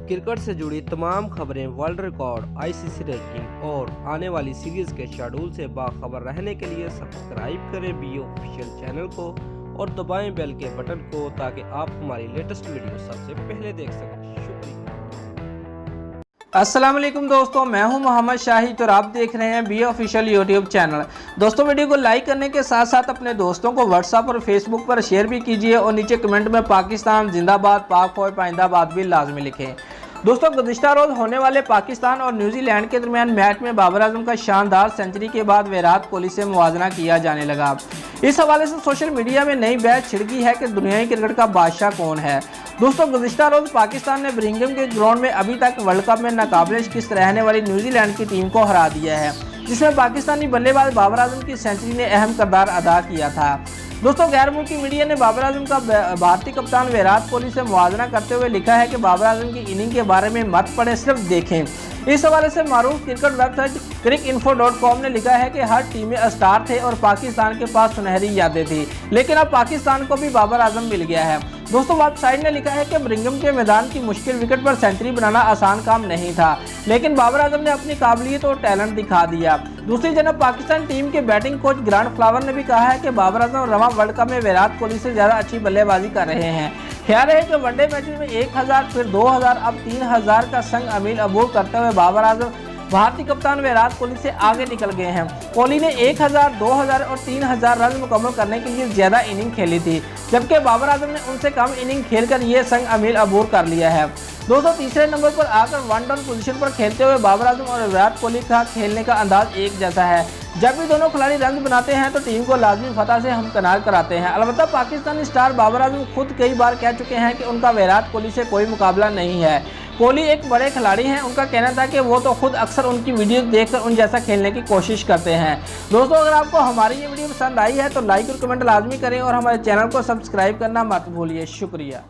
Cricket से जुड़ी तमाम खबरें, वर्ल्ड रिकॉर्ड, आईसीसी रैंकिंग और आने वाली सीरीज के शेड्यूल से बाखबर रहने के लिए सब्सक्राइब करें बी ऑफिशियल चैनल को और दबाएं बेल के बटन को ताकि आप हमारी लेटेस्ट वीडियो सबसे पहले देख सकें। शुक्रिया। अस्सलाम वालेकुम दोस्तों, मैं हूं मोहम्मद शाहिद और आप देख रहे हैं बी ऑफिशियल यूट्यूब चैनल। दोस्तों, वीडियो को लाइक करने के साथ साथ अपने दोस्तों को व्हाट्सएप और फेसबुक पर शेयर भी कीजिए और नीचे कमेंट में पाकिस्तान जिंदाबाद, पाक फौज पाइंदाबाद भी लाजमी लिखें। दोस्तों, गुज़िश्ता रोज होने वाले पाकिस्तान और न्यूजीलैंड के दरमियान मैच में बाबर आजम का शानदार सेंचुरी के बाद विराट कोहली से मुवाजना किया जाने लगा। इस हवाले से सोशल मीडिया में नई बहस छिड़की है कि दुनियाई क्रिकेट का बादशाह कौन है। दोस्तों, गुज़िश्ता रोज पाकिस्तान ने बर्मिंघम के ग्राउंड में अभी तक वर्ल्ड कप में नाकाबिल शिकस्त रहने वाली न्यूजीलैंड की टीम को हरा दिया है, जिसमें पाकिस्तानी बल्लेबाज बाबर आजम की सेंचुरी ने अहम किरदार अदा किया था। दोस्तों, गैर मुल्की मीडिया ने बाबर आजम का भारतीय कप्तान विराट कोहली से मुवाजना करते हुए लिखा है कि बाबर आजम की इनिंग के बारे में मत पढ़ें, सिर्फ देखें। इस हवाले से मारूफ क्रिकेट वेबसाइट cricinfo.com ने लिखा है कि हर टीम में स्टार थे और पाकिस्तान के पास सुनहरी यादें थी, लेकिन अब पाकिस्तान को भी बाबर आजम मिल गया है। दोस्तों, वेबसाइट ने लिखा है कि बर्मिंघम के मैदान की मुश्किल विकेट पर सेंचुरी बनाना आसान काम नहीं था, लेकिन बाबर आजम ने अपनी काबिलियत और टैलेंट दिखा दिया। दूसरी तरफ पाकिस्तान टीम के बैटिंग कोच ग्रांट फ्लावर ने भी कहा है कि बाबर आजम रवा वर्ल्ड कप में विराट कोहली से ज्यादा अच्छी बल्लेबाजी कर रहे हैं। ख्याल है कि वनडे मैचेस में 1000 फिर 2000 अब 3000 का संग अमील अबूर करते हुए बाबर आजम भारतीय कप्तान विराट कोहली से आगे निकल गए हैं। कोहली ने 1000, 2000 और 3000 रन मुकम्मल करने के लिए ज्यादा इनिंग खेली थी, जबकि बाबर आजम ने उनसे कम इनिंग खेलकर ये संग अमील अबूर कर लिया है। दोस्तों, तीसरे नंबर पर आकर वन डाउन पोजीशन पर खेलते हुए बाबर आजम और विराट कोहली का खेलने का अंदाज एक जैसा है। जब भी दोनों खिलाड़ी रन बनाते हैं तो टीम को लाजमी फतह से हमकिनार कराते हैं। अलबत्ता पाकिस्तानी स्टार बाबर आजम खुद कई बार कह चुके हैं कि उनका विराट कोहली से कोई मुकाबला नहीं है। कोहली एक बड़े खिलाड़ी हैं, उनका कहना था कि वो तो खुद अक्सर उनकी वीडियो देखकर उन जैसा खेलने की कोशिश करते हैं। दोस्तों, अगर आपको हमारी ये वीडियो पसंद आई है तो लाइक और कमेंट लाजमी करें और हमारे चैनल को सब्सक्राइब करना मत भूलिए। शुक्रिया।